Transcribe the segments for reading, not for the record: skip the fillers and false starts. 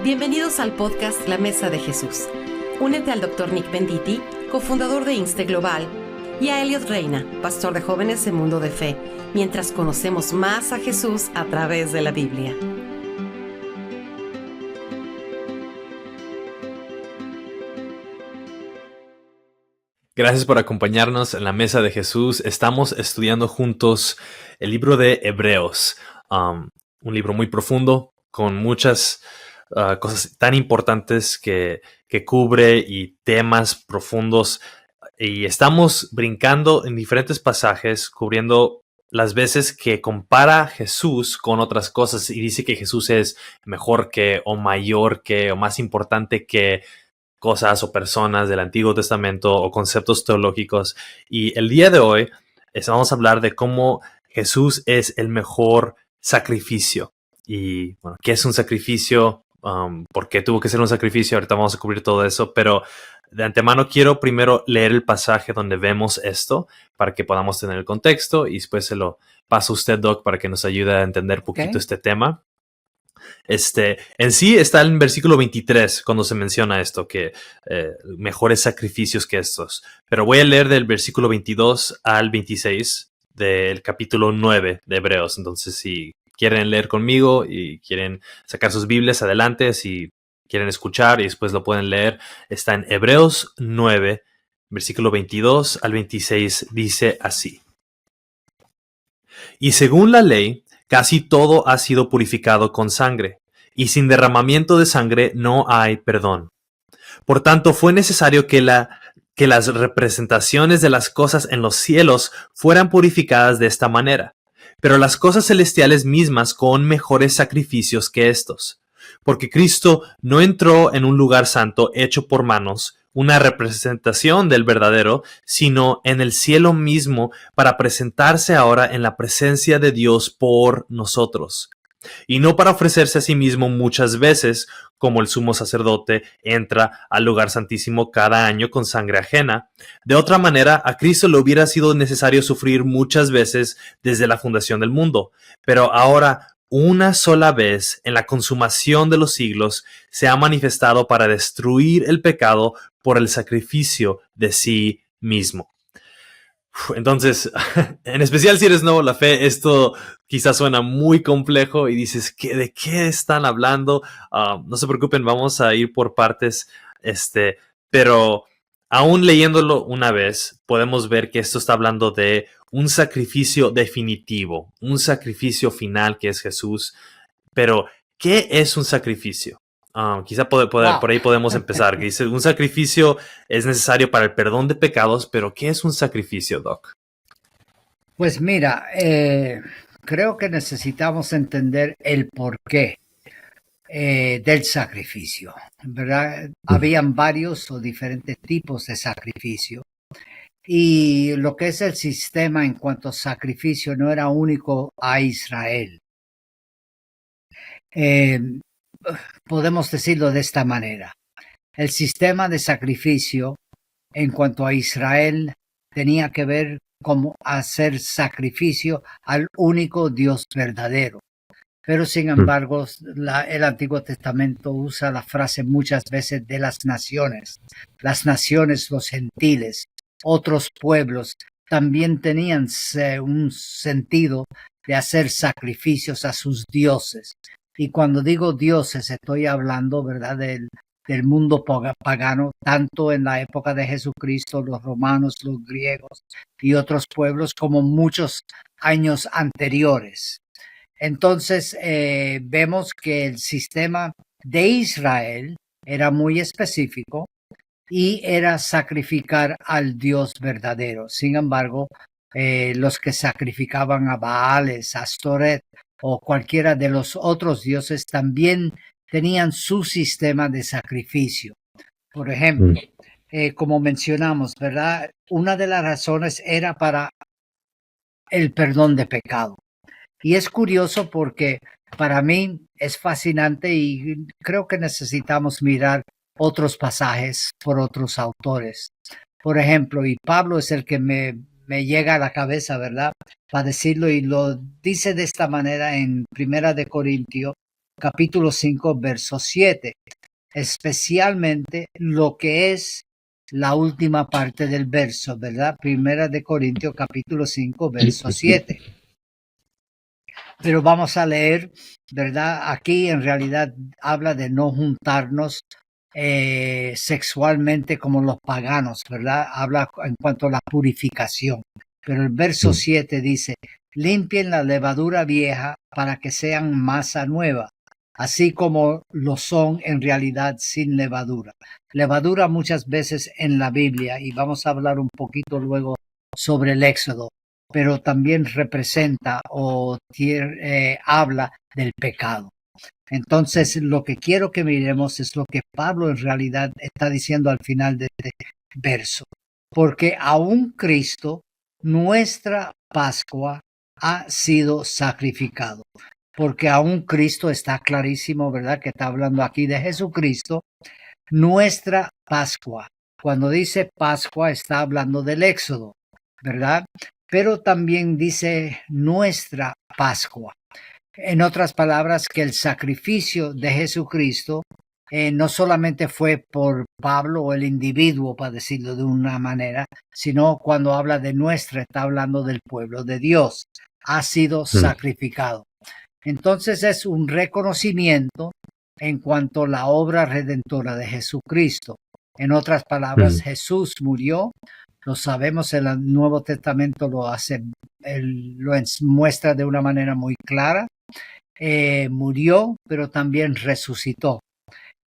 Bienvenidos al podcast La Mesa de Jesús. Únete al Dr. Nick Venditti, cofundador de Inste Global, y a Elliot Reina, pastor de jóvenes en Mundo de Fe, mientras conocemos más a Jesús a través de la Biblia. Gracias por acompañarnos en la Mesa de Jesús. Estamos estudiando juntos el libro de Hebreos, un libro muy profundo con muchas cosas tan importantes que cubre y temas profundos. Y estamos brincando en diferentes pasajes, cubriendo las veces que compara Jesús con otras cosas y dice que Jesús es mejor que o mayor que o más importante que cosas o personas del Antiguo Testamento o conceptos teológicos. Y el día de hoy vamos a hablar de cómo Jesús es el mejor sacrificio. Y bueno, ¿qué es un sacrificio? ¿Por qué tuvo que ser un sacrificio? Ahorita vamos a cubrir todo eso, pero de antemano quiero primero leer el pasaje donde vemos esto para que podamos tener el contexto y después se lo paso a usted, Doc, para que nos ayude a entender un poquito este tema. En sí está en versículo 23 cuando se menciona esto, que mejores sacrificios que estos. Pero voy a leer del versículo 22 al 26 del capítulo 9 de Hebreos. Entonces, si quieren leer conmigo y quieren sacar sus Biblias, adelante. Si quieren escuchar y después lo pueden leer, está en Hebreos 9, versículo 22 al 26, dice así. Y según la ley, casi todo ha sido purificado con sangre, y sin derramamiento de sangre no hay perdón. Por tanto, fue necesario que las representaciones de las cosas en los cielos fueran purificadas de esta manera, pero las cosas celestiales mismas con mejores sacrificios que estos. Porque Cristo no entró en un lugar santo hecho por manos, una representación del verdadero, sino en el cielo mismo para presentarse ahora en la presencia de Dios por nosotros. Y no para ofrecerse a sí mismo muchas veces, como el sumo sacerdote entra al lugar santísimo cada año con sangre ajena. De otra manera, a Cristo le hubiera sido necesario sufrir muchas veces desde la fundación del mundo. Pero ahora, una sola vez, en la consumación de los siglos, se ha manifestado para destruir el pecado por el sacrificio de sí mismo. Entonces, en especial si eres nuevo en la fe, esto quizás suena muy complejo y dices, ¿de qué están hablando? No se preocupen, vamos a ir por partes, pero aún leyéndolo una vez, podemos ver que esto está hablando de un sacrificio definitivo, un sacrificio final que es Jesús. Pero, ¿qué es un sacrificio? Quizá por ahí podemos empezar. Dice, un sacrificio es necesario para el perdón de pecados, pero ¿qué es un sacrificio, Doc? Pues mira, creo que necesitamos entender el porqué del sacrificio, ¿verdad? Habían varios o diferentes tipos de sacrificio. Y lo que es el sistema en cuanto a sacrificio no era único a Israel. Podemos decirlo de esta manera. El sistema de sacrificio en cuanto a Israel tenía que ver cómo hacer sacrificio al único Dios verdadero. Pero sin embargo, el Antiguo Testamento usa la frase muchas veces de las naciones. Las naciones, los gentiles, otros pueblos, también tenían un sentido de hacer sacrificios a sus dioses. Y cuando digo dioses, estoy hablando, ¿verdad?, del mundo pagano, tanto en la época de Jesucristo, los romanos, los griegos y otros pueblos, como muchos años anteriores. Entonces, vemos que el sistema de Israel era muy específico y era sacrificar al Dios verdadero. Sin embargo, los que sacrificaban a Baales, a Astoret o cualquiera de los otros dioses también tenían su sistema de sacrificio. Por ejemplo, como mencionamos, ¿verdad? Una de las razones era para el perdón de pecado. Y es curioso porque para mí es fascinante y creo que necesitamos mirar otros pasajes por otros autores. Por ejemplo, y Pablo es el que me llega a la cabeza, ¿verdad?, para decirlo, y lo dice de esta manera en Primera de Corintios, capítulo 5, verso 7, especialmente lo que es la última parte del verso, ¿verdad? Primera de Corintios, capítulo 5, verso 7. Pero vamos a leer, ¿verdad? Aquí en realidad habla de no juntarnos sexualmente como los paganos, ¿verdad? Habla en cuanto a la purificación. Pero el verso 7 dice, limpien la levadura vieja para que sean masa nueva, así como lo son en realidad sin levadura. Levadura muchas veces en la Biblia, y vamos a hablar un poquito luego sobre el Éxodo, pero también representa o habla del pecado. Entonces, lo que quiero que miremos es lo que Pablo en realidad está diciendo al final de este verso. Porque aún Cristo, nuestra Pascua, ha sido sacrificado. Porque aún Cristo está clarísimo, ¿verdad? Que está hablando aquí de Jesucristo, nuestra Pascua. Cuando dice Pascua está hablando del Éxodo, ¿verdad? Pero también dice nuestra Pascua. En otras palabras, que el sacrificio de Jesucristo no solamente fue por Pablo o el individuo, para decirlo de una manera, sino cuando habla de nuestra, está hablando del pueblo de Dios. Ha sido sacrificado. Entonces es un reconocimiento en cuanto a la obra redentora de Jesucristo. En otras palabras, Jesús murió. Lo sabemos, en el Nuevo Testamento lo muestra de una manera muy clara. Murió, pero también resucitó.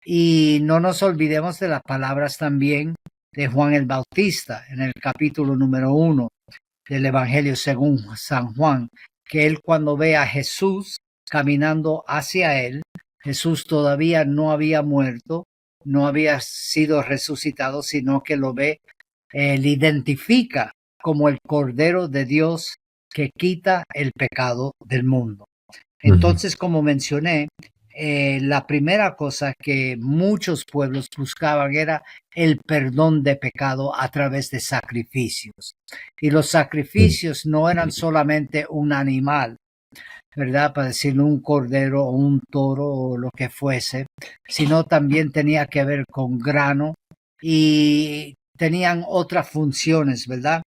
Y no nos olvidemos de las palabras también de Juan el Bautista en el capítulo número 1 del Evangelio según San Juan, que él cuando ve a Jesús caminando hacia él, Jesús todavía no había muerto, no había sido resucitado, sino que lo ve, le identifica como el Cordero de Dios que quita el pecado del mundo. Entonces, como mencioné, la primera cosa que muchos pueblos buscaban era el perdón de pecado a través de sacrificios. Y los sacrificios no eran solamente un animal, ¿verdad? Para decirlo, un cordero o un toro o lo que fuese, sino también tenía que ver con grano y tenían otras funciones, ¿verdad?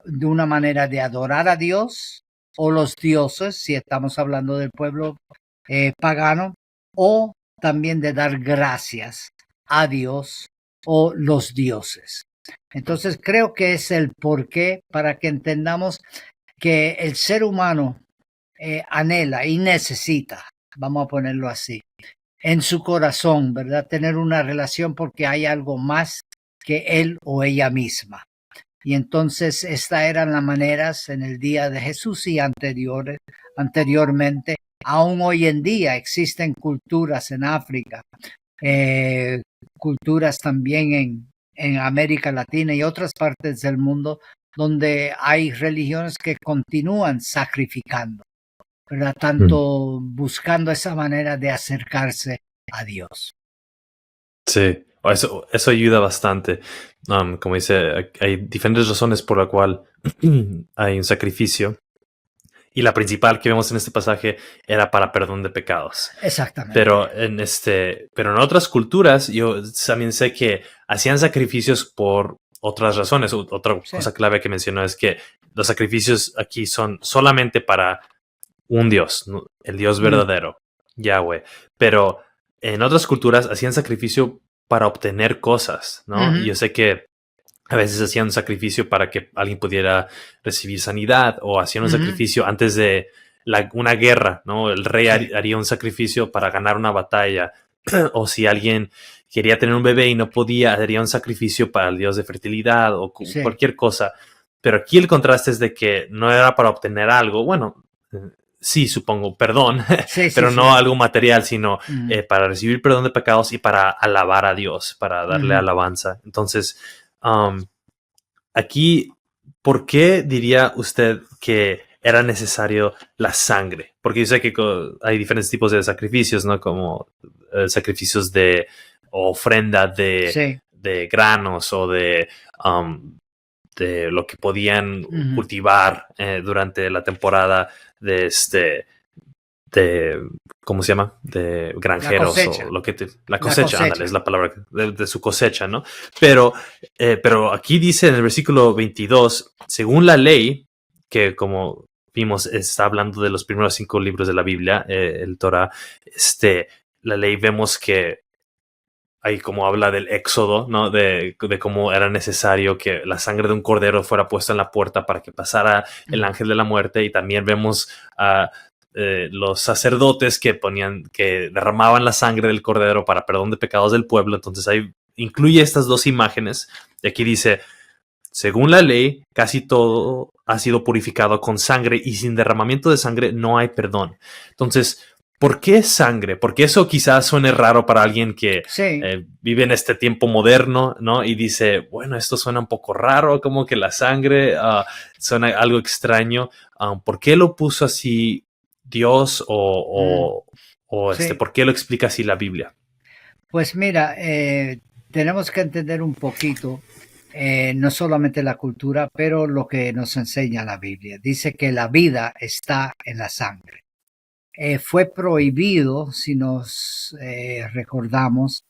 De una manera de adorar a Dios o los dioses, si estamos hablando del pueblo pagano, o también de dar gracias a Dios o los dioses. Entonces creo que es el porqué para que entendamos que el ser humano anhela y necesita, vamos a ponerlo así, en su corazón, ¿verdad? Tener una relación porque hay algo más que él o ella misma. Y entonces estas eran las maneras en el día de Jesús y anteriormente. Aún hoy en día existen culturas en África, culturas también en América Latina y otras partes del mundo donde hay religiones que continúan sacrificando, ¿verdad? Tanto buscando esa manera de acercarse a Dios. Sí, eso ayuda bastante. Como dice, hay diferentes razones por la cual hay un sacrificio. Y la principal que vemos en este pasaje era para perdón de pecados. Exactamente. Pero en otras culturas, yo también sé que hacían sacrificios por otras razones. Otra cosa clave que mencionó es que los sacrificios aquí son solamente para un Dios, el Dios verdadero, Yahweh. Pero en otras culturas hacían sacrificio para obtener cosas, ¿no? Y yo sé que a veces hacían un sacrificio para que alguien pudiera recibir sanidad, o hacían un sacrificio antes de una guerra, ¿no? El rey haría un sacrificio para ganar una batalla. O si alguien quería tener un bebé y no podía, haría un sacrificio para el dios de fertilidad o cualquier cosa. Pero aquí el contraste es de que no era para obtener algo. Bueno, sí, supongo, perdón, pero no algo material, sino para recibir perdón de pecados y para alabar a Dios, para darle alabanza. Entonces, aquí, ¿por qué diría usted que era necesario la sangre? Porque yo sé que hay diferentes tipos de sacrificios, ¿no? Como sacrificios de ofrenda de granos o de lo que podían cultivar durante la temporada de ¿cómo se llama? De La granjeros cosecha. o lo que la La cosecha, ándale, cosecha. es la palabra de su cosecha, ¿no? Pero aquí dice en el versículo 22, según la ley, que como vimos está hablando de los primeros 5 libros de la Biblia, el Torah, la ley vemos que ahí como habla del éxodo, ¿no? De cómo era necesario que la sangre de un cordero fuera puesta en la puerta para que pasara el ángel de la muerte. Y también vemos a los sacerdotes que derramaban la sangre del cordero para perdón de pecados del pueblo. Entonces ahí incluye estas dos imágenes. Y aquí dice, según la ley, casi todo ha sido purificado con sangre y sin derramamiento de sangre no hay perdón. Entonces, ¿por qué sangre? Porque eso quizás suene raro para alguien que Sí, vive en este tiempo moderno, ¿no? Y dice, bueno, esto suena un poco raro, como que la sangre suena algo extraño. ¿Por qué lo puso así Dios sí. por qué lo explica así la Biblia? Pues mira, tenemos que entender un poquito, no solamente la cultura, pero lo que nos enseña la Biblia. Dice que la vida está en la sangre. Fue prohibido, si nos recordamos,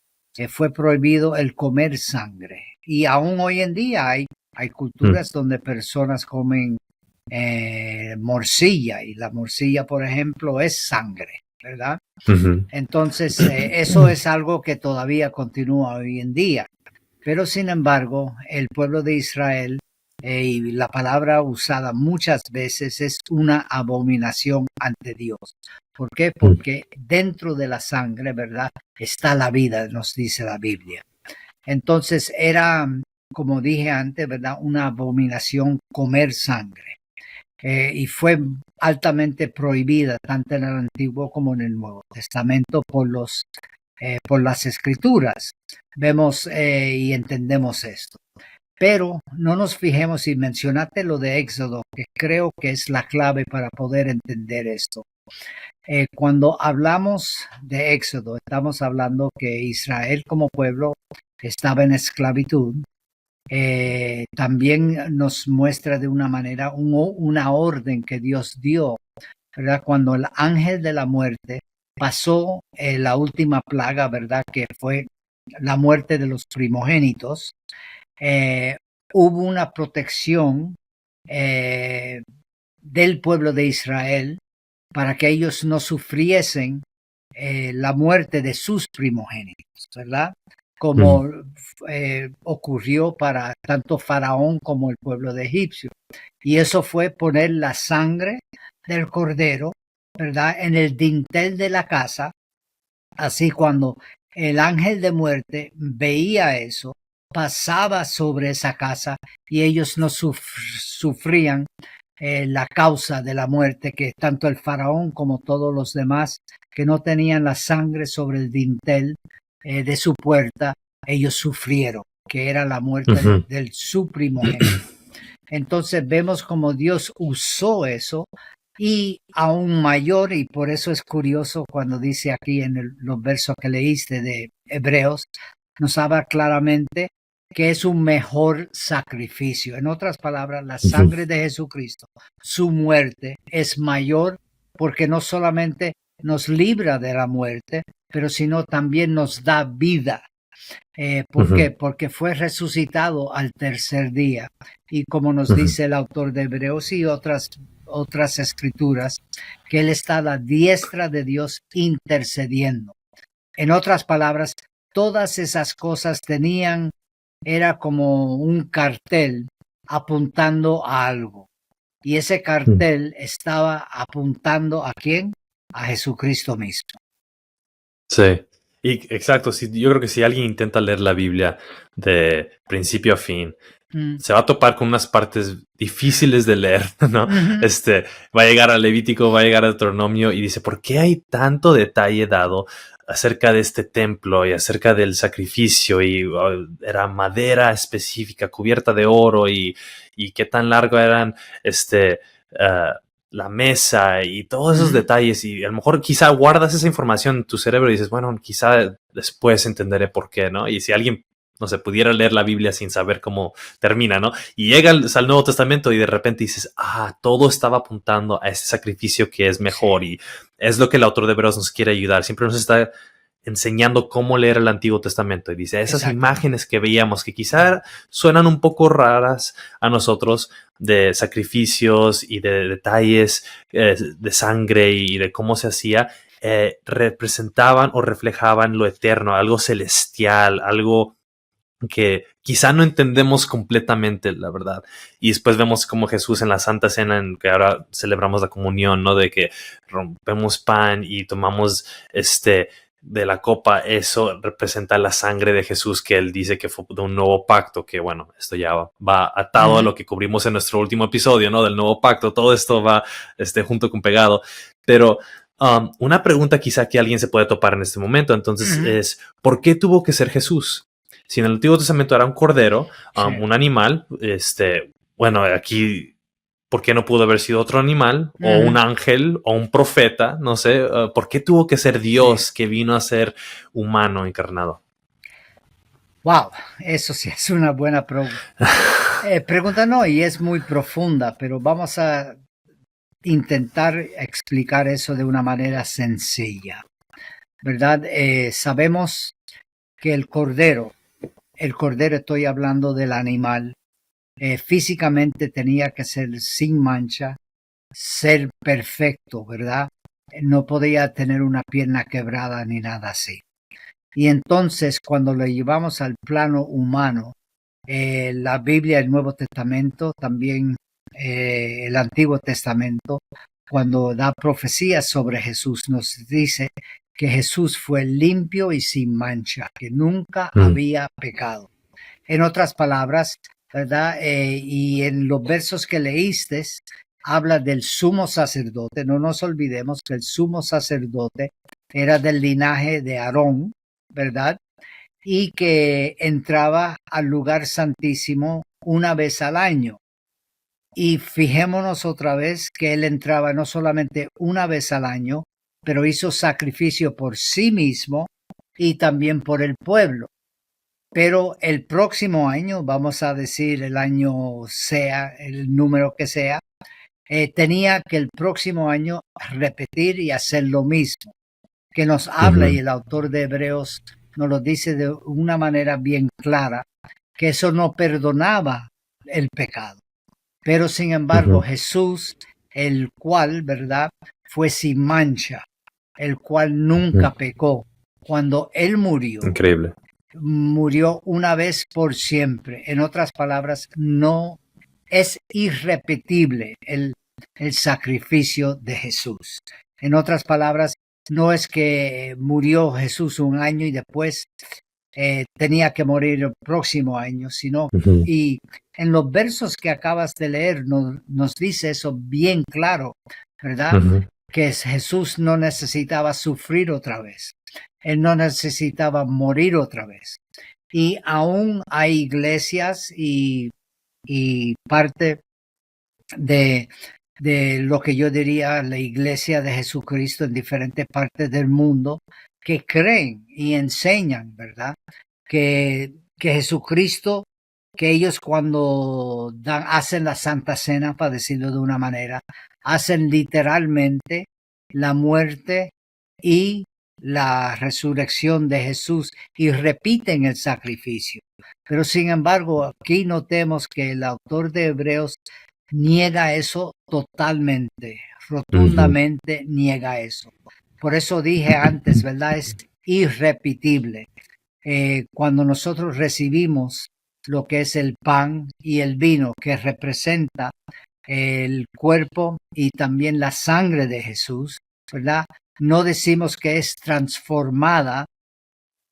fue prohibido el comer sangre. Y aún hoy en día hay culturas donde personas comen morcilla, y la morcilla, por ejemplo, es sangre, ¿verdad? Uh-huh. Entonces, eso es algo que todavía continúa hoy en día. Pero sin embargo, el pueblo de Israel, y la palabra usada muchas veces, es una abominación ante Dios. ¿Por qué? Porque dentro de la sangre, ¿verdad?, está la vida, nos dice la Biblia. Entonces era, como dije antes, ¿verdad?, una abominación comer sangre. Y fue altamente prohibida tanto en el Antiguo como en el Nuevo Testamento por las Escrituras. Vemos y entendemos esto. Pero no nos fijemos, y mencionaste lo de Éxodo, que creo que es la clave para poder entender esto. Cuando hablamos de Éxodo, estamos hablando que Israel como pueblo estaba en esclavitud. También nos muestra de una manera una orden que Dios dio, ¿verdad? Cuando el ángel de la muerte pasó la última plaga, ¿verdad?, que fue la muerte de los primogénitos, hubo una protección del pueblo de Israel para que ellos no sufriesen la muerte de sus primogénitos, ¿verdad? Como ocurrió para tanto Faraón como el pueblo de Egipcio. Y eso fue poner la sangre del cordero, ¿verdad?, en el dintel de la casa. Así cuando el ángel de muerte veía eso, pasaba sobre esa casa y ellos no sufrían la causa de la muerte, que tanto el faraón como todos los demás que no tenían la sangre sobre el dintel de su puerta, ellos sufrieron, que era la muerte del su primogénito. Entonces vemos como Dios usó eso, y aún mayor, y por eso es curioso cuando dice aquí en los versos que leíste de Hebreos, nos habla claramente que es un mejor sacrificio. En otras palabras, la sangre de Jesucristo, su muerte es mayor, porque no solamente nos libra de la muerte, pero sino también nos da vida. ¿Por qué? Porque fue resucitado al tercer día. Y como nos dice el autor de Hebreos y otras escrituras, que Él está a la diestra de Dios intercediendo. En otras palabras, todas esas cosas era como un cartel apuntando a algo. Y ese cartel estaba apuntando ¿a quién? A Jesucristo mismo. Sí, y exacto. Yo creo que si alguien intenta leer la Biblia de principio a fin, se va a topar con unas partes difíciles de leer, ¿no? Va a llegar a Levítico, va a llegar a Deuteronomio y dice, ¿por qué hay tanto detalle dado acerca de este templo y acerca del sacrificio? Y era madera específica cubierta de oro y qué tan largo eran la mesa y todos esos detalles, y a lo mejor quizá guardas esa información en tu cerebro y dices, bueno, quizá después entenderé por qué, ¿no? Y si alguien no sé, pudiera leer la Biblia sin saber cómo termina, ¿no? Y llegas al Nuevo Testamento y de repente dices, todo estaba apuntando a ese sacrificio que es mejor, y es lo que el autor de Hebreos nos quiere ayudar. Siempre nos está enseñando cómo leer el Antiguo Testamento, y dice, esas imágenes que veíamos que quizá suenan un poco raras a nosotros, de sacrificios y de detalles de sangre y de cómo se hacía, representaban o reflejaban lo eterno, algo celestial, algo que quizá no entendemos completamente, la verdad. Y después vemos como Jesús en la Santa Cena, en que ahora celebramos la comunión, ¿no? De que rompemos pan y tomamos de la copa. Eso representa la sangre de Jesús, que él dice que fue de un nuevo pacto, que bueno, esto ya va atado a lo que cubrimos en nuestro último episodio, ¿no? Del nuevo pacto. Todo esto va junto con pegado. Pero una pregunta quizá que alguien se puede topar en este momento, entonces, es ¿por qué tuvo que ser Jesús? Si en el Antiguo Testamento era un cordero, un animal, bueno, aquí, ¿por qué no pudo haber sido otro animal? O un ángel, o un profeta, no sé. ¿Por qué tuvo que ser Dios que vino a ser humano encarnado? Wow, eso sí es una buena pregunta, no, y es muy profunda, pero vamos a intentar explicar eso de una manera sencilla, ¿verdad? Sabemos que el cordero, estoy hablando del animal, físicamente tenía que ser sin mancha, ser perfecto, ¿verdad? No podía tener una pierna quebrada ni nada así. Y entonces cuando lo llevamos al plano humano, la Biblia, el Nuevo Testamento, también el Antiguo Testamento, cuando da profecías sobre Jesús, nos dice que Jesús fue limpio y sin mancha, que nunca había pecado. En otras palabras, ¿verdad? Y en los versos que leíste, habla del sumo sacerdote. No nos olvidemos que el sumo sacerdote era del linaje de Aarón, ¿verdad? Y que entraba al lugar santísimo una vez al año. Y fijémonos otra vez que él entraba no solamente una vez al año, pero hizo sacrificio por sí mismo y también por el pueblo. Pero el próximo año, vamos a decir el año sea, el número que sea, tenía que el próximo año repetir y hacer lo mismo, que nos habla, y el autor de Hebreos nos lo dice de una manera bien clara, que eso no perdonaba el pecado. Pero sin embargo, Jesús, el cual, ¿verdad?, fue sin mancha, el cual nunca pecó, cuando él murió. Increíble. Murió una vez por siempre. En otras palabras, no es irrepetible el sacrificio de Jesús. En otras palabras, no es que murió Jesús un año y después tenía que morir el próximo año, sino y en los versos que acabas de leer nos dice eso bien claro, ¿verdad? Que Jesús no necesitaba sufrir otra vez. Él no necesitaba morir otra vez. Y aún hay iglesias y parte de lo que yo diría la iglesia de Jesucristo en diferentes partes del mundo, que creen y enseñan, ¿verdad?, que Jesucristo, que ellos cuando hacen la Santa Cena, para decirlo de una manera, hacen literalmente la muerte y la resurrección de Jesús y repiten el sacrificio. Pero sin embargo, aquí notemos que el autor de Hebreos niega eso totalmente, rotundamente niega eso. Por eso dije antes, ¿verdad? Es irrepetible. Cuando nosotros recibimos lo que es el pan y el vino, que representa el cuerpo y también la sangre de Jesús, ¿verdad? No decimos que es transformada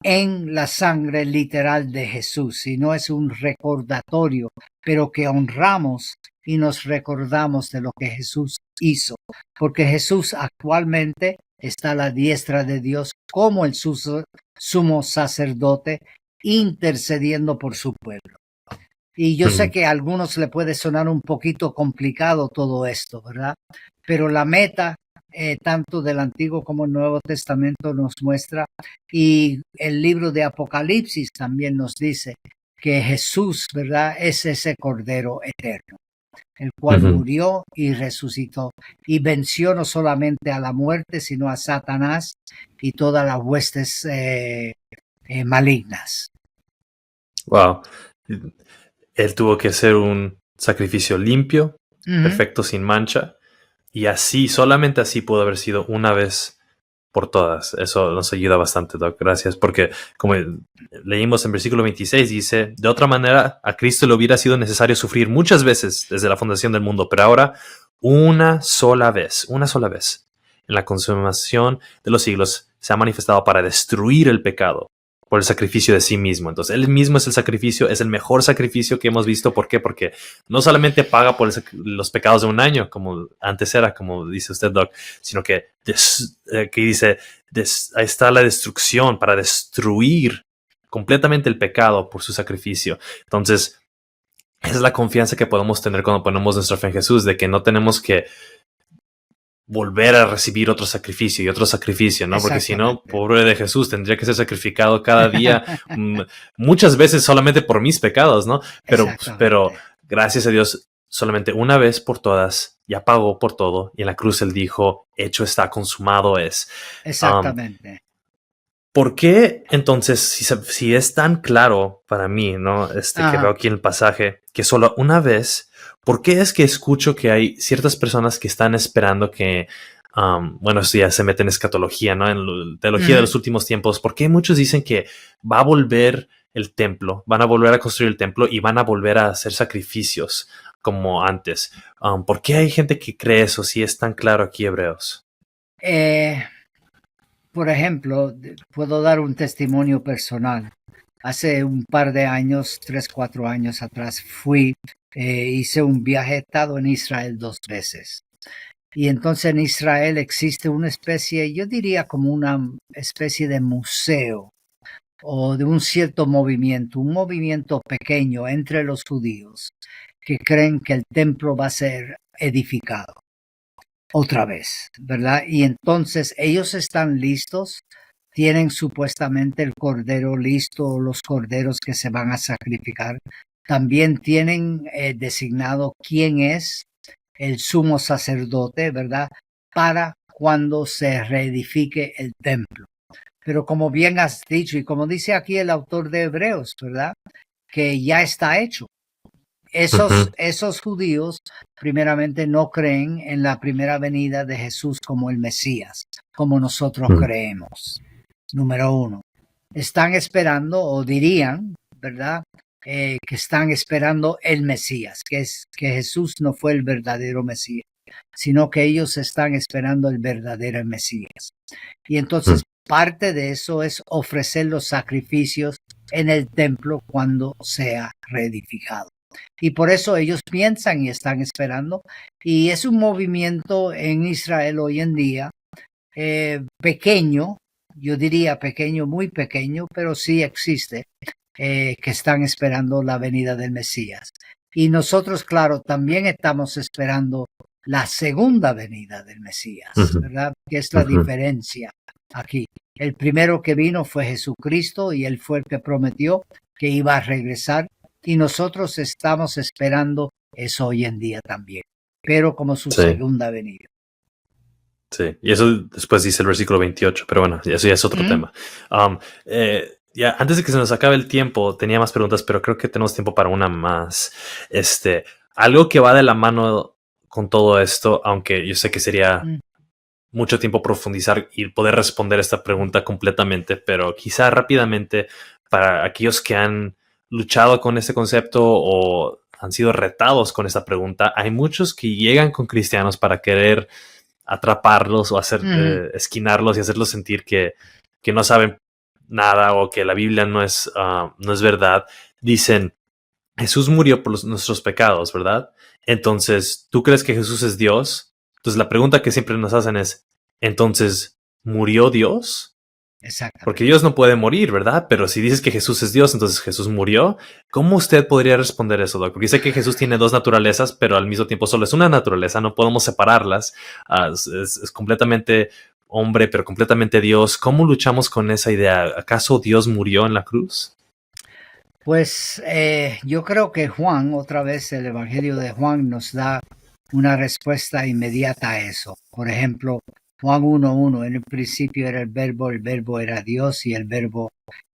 en la sangre literal de Jesús, sino es un recordatorio, pero que honramos y nos recordamos de lo que Jesús hizo, porque Jesús actualmente está a la diestra de Dios como el sumo sacerdote, intercediendo por su pueblo. Y yo sé que a algunos le puede sonar un poquito complicado todo esto, ¿verdad? Pero la meta tanto del Antiguo como el Nuevo Testamento nos muestra, y el libro de Apocalipsis también nos dice que Jesús, ¿verdad?, es ese Cordero eterno, el cual Ujú. murió y resucitó y venció no solamente a la muerte, sino a Satanás y todas las huestes malignas. Wow. Él tuvo que hacer un sacrificio limpio, perfecto, sin mancha, y así, solamente así pudo haber sido una vez por todas. Eso nos ayuda bastante, Doc. Gracias, porque como leímos en versículo 26, dice, de otra manera, a Cristo le hubiera sido necesario sufrir muchas veces desde la fundación del mundo, pero ahora una sola vez, en la consumación de los siglos, se ha manifestado para destruir el pecado por el sacrificio de sí mismo. Entonces, él mismo es el sacrificio, es el mejor sacrificio que hemos visto. ¿Por qué? Porque no solamente paga por los pecados de un año, como antes era, como dice usted, Doc, sino que dice, ahí está la destrucción, para destruir completamente el pecado por su sacrificio. Entonces, esa es la confianza que podemos tener cuando ponemos nuestra fe en Jesús, de que no tenemos que volver a recibir otro sacrificio y otro sacrificio, ¿no? Porque si no, pobre de Jesús, tendría que ser sacrificado cada día, muchas veces solamente por mis pecados, ¿no? Pero gracias a Dios, solamente una vez por todas, ya pagó por todo, y en la cruz Él dijo, hecho está, consumado es. Exactamente. ¿Por qué entonces, si es tan claro para mí, ¿no? Que veo aquí en el pasaje, que solo una vez, ¿por qué es que escucho que hay ciertas personas que están esperando que, bueno, esto ya se mete en escatología, ¿no? En la teología de los últimos tiempos? ¿Por qué muchos dicen que va a volver el templo, van a volver a construir el templo y van a volver a hacer sacrificios como antes? ¿Por qué hay gente que cree eso si es tan claro aquí, Hebreos? Por ejemplo, puedo dar un testimonio personal. Hace un par de años, 3, 4 años atrás, hice un viaje, he estado en Israel 2 veces. Y entonces en Israel existe una especie, yo diría como una especie de museo o de un cierto movimiento, un movimiento pequeño entre los judíos que creen que el templo va a ser edificado otra vez, ¿verdad? Y entonces ellos están listos, tienen supuestamente el cordero listo, los corderos que se van a sacrificar. También tienen designado quién es el sumo sacerdote, ¿verdad? Para cuando se reedifique el templo. Pero como bien has dicho y como dice aquí el autor de Hebreos, ¿verdad? Que ya está hecho. Esos judíos primeramente no creen en la primera venida de Jesús como el Mesías, como nosotros creemos. Número 1. Están esperando, o dirían, ¿verdad? Que están esperando el Mesías, que Jesús no fue el verdadero Mesías, sino que ellos están esperando el verdadero Mesías. Y entonces parte de eso es ofrecer los sacrificios en el templo cuando sea reedificado. Y por eso ellos piensan y están esperando. Y es un movimiento en Israel hoy en día pequeño, yo diría pequeño, muy pequeño, pero sí existe, que están esperando la venida del Mesías. Y nosotros, claro, también estamos esperando la segunda venida del Mesías, ¿verdad? Que es la diferencia aquí. El primero que vino fue Jesucristo y él fue el que prometió que iba a regresar. Y nosotros estamos esperando eso hoy en día también, pero como su segunda venida. Sí, y eso después dice el versículo 28, pero bueno, eso ya es otro tema. Ya antes de que se nos acabe el tiempo, tenía más preguntas, pero creo que tenemos tiempo para una más. Algo que va de la mano con todo esto, aunque yo sé que sería mucho tiempo profundizar y poder responder esta pregunta completamente, pero quizá rápidamente para aquellos que han luchado con este concepto o han sido retados con esta pregunta, hay muchos que llegan con cristianos para querer atraparlos o hacer esquinarlos y hacerlos sentir que no saben nada o que la Biblia no es verdad. Dicen, Jesús murió por nuestros pecados, ¿verdad? Entonces, ¿tú crees que Jesús es Dios? Entonces, la pregunta que siempre nos hacen es, ¿entonces murió Dios? exactamente. Porque Dios no puede morir, ¿verdad? Pero si dices que Jesús es Dios, entonces Jesús murió. ¿Cómo usted podría responder eso, Doc? Porque sé que Jesús tiene dos naturalezas, pero al mismo tiempo solo es una naturaleza, no podemos separarlas. Es completamente hombre, pero completamente Dios. ¿Cómo luchamos con esa idea? ¿Acaso Dios murió en la cruz? Pues yo creo que Juan, otra vez el Evangelio de Juan nos da una respuesta inmediata a eso. Por ejemplo, Juan 1:1, en el principio era el verbo era Dios y el verbo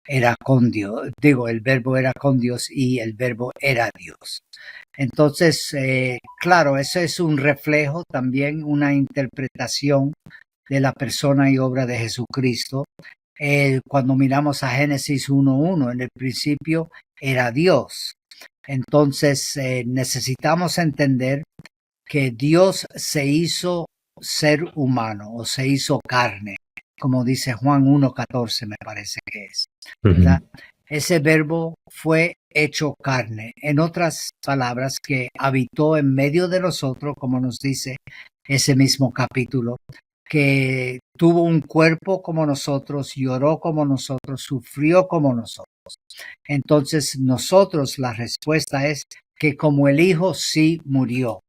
era con Dios. Digo, el verbo era con Dios y el verbo era Dios. Entonces, claro, eso es un reflejo, también una interpretación de la persona y obra de Jesucristo. Cuando miramos a Génesis 1:1, en el principio era Dios. Entonces necesitamos entender que Dios se hizo ser humano o se hizo carne, como dice Juan 1:14, me parece que es, ¿verdad? Ese verbo fue hecho carne. En otras palabras, que habitó en medio de nosotros, como nos dice ese mismo capítulo, que tuvo un cuerpo como nosotros, lloró como nosotros, sufrió como nosotros. Entonces nosotros, la respuesta es que como el Hijo sí murió,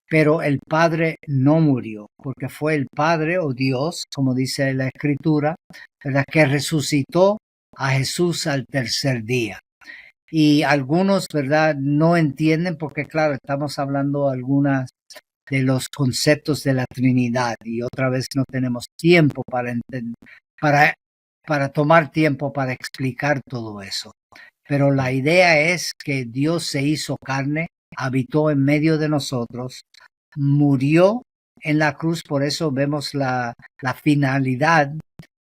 pero el Padre no murió, porque fue el Padre o Dios, como dice la Escritura, ¿verdad?, que resucitó a Jesús al tercer día. Y algunos, ¿verdad?, no entienden, porque claro, estamos hablando algunas de los conceptos de la Trinidad y otra vez no tenemos tiempo para entender, para tomar tiempo para explicar todo eso. Pero la idea es que Dios se hizo carne, habitó en medio de nosotros, murió en la cruz, por eso vemos la finalidad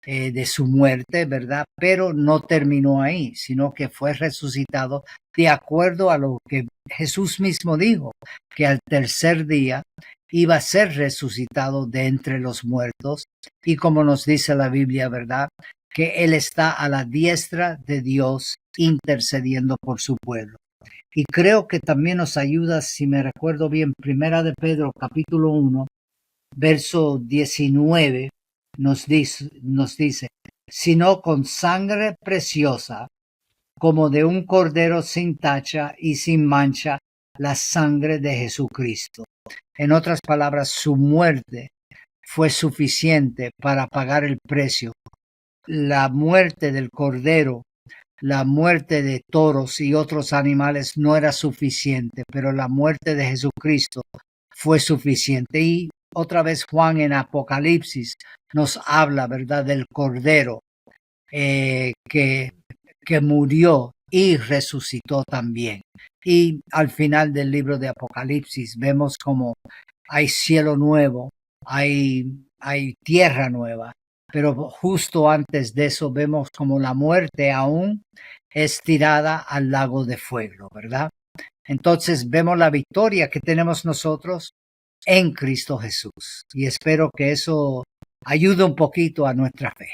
de su muerte, ¿verdad? Pero no terminó ahí, sino que fue resucitado de acuerdo a lo que Jesús mismo dijo, que al tercer día iba a ser resucitado de entre los muertos, y como nos dice la Biblia, ¿verdad?, que Él está a la diestra de Dios intercediendo por su pueblo. Y creo que también nos ayuda, si me recuerdo bien, Primera de Pedro, capítulo 1, verso 19, nos dice, sino con sangre preciosa, como de un cordero sin tacha y sin mancha, la sangre de Jesucristo. En otras palabras, su muerte fue suficiente para pagar el precio. La muerte del cordero, la muerte de toros y otros animales no era suficiente, pero la muerte de Jesucristo fue suficiente. Y otra vez Juan en Apocalipsis nos habla, ¿verdad?, del cordero que murió y resucitó también. Y al final del libro de Apocalipsis vemos como hay cielo nuevo, hay tierra nueva, pero justo antes de eso vemos como la muerte aún es tirada al lago de fuego, ¿verdad? Entonces vemos la victoria que tenemos nosotros en Cristo Jesús. Y espero que eso ayude un poquito a nuestra fe.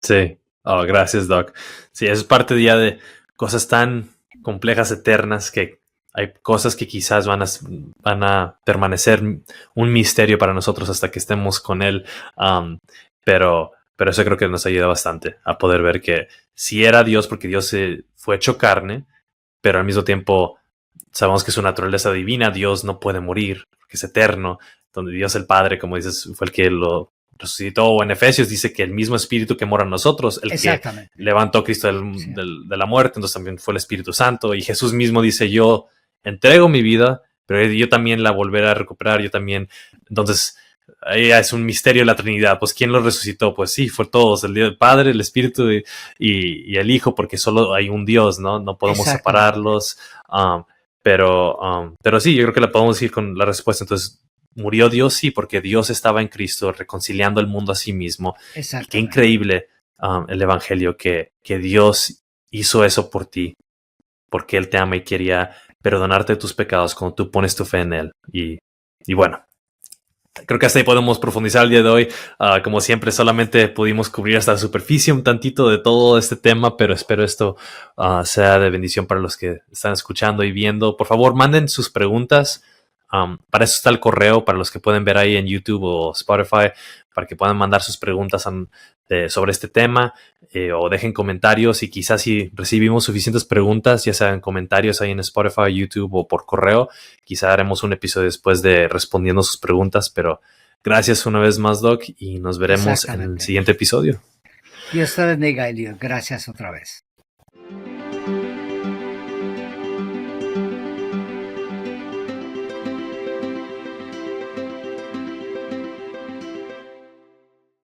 Sí. Oh, gracias, Doc. Sí, es parte ya de cosas tan complejas, eternas, que hay cosas que quizás van a permanecer un misterio para nosotros hasta que estemos con Él. Pero eso creo que nos ayuda bastante a poder ver que sí era Dios, porque Dios fue hecho carne, pero al mismo tiempo sabemos que su naturaleza divina, Dios no puede morir, porque es eterno, donde Dios el Padre, como dices, fue el que lo resucitó. O en Efesios dice que el mismo Espíritu que mora en nosotros, el que levantó a Cristo de la muerte, entonces también fue el Espíritu Santo. Y Jesús mismo dice, yo entrego mi vida, pero yo también la volveré a recuperar, yo también. Entonces, ahí es un misterio de la Trinidad. Pues, ¿quién lo resucitó? Pues sí, fue todos, el Padre, el Espíritu y el Hijo, porque solo hay un Dios, ¿no? No podemos separarlos. Pero sí, yo creo que la podemos decir con la respuesta. Entonces, ¿murió Dios? Sí, porque Dios estaba en Cristo reconciliando el mundo a sí mismo. Y qué increíble el Evangelio, que Dios hizo eso por ti, porque Él te ama y quería perdonarte tus pecados cuando tú pones tu fe en Él. Y bueno, creo que hasta ahí podemos profundizar el día de hoy. Como siempre, solamente pudimos cubrir hasta la superficie un tantito de todo este tema, pero espero esto sea de bendición para los que están escuchando y viendo. Por favor, manden sus preguntas. Para eso está el correo, para los que pueden ver ahí en YouTube o Spotify. para que puedan mandar sus preguntas sobre este tema o dejen comentarios, y quizás si recibimos suficientes preguntas, ya sean comentarios ahí en Spotify, YouTube o por correo, quizá haremos un episodio después de respondiendo sus preguntas. Pero gracias una vez más, Doc, y nos veremos en el siguiente episodio. Dios te bendiga, Elliot. Gracias otra vez.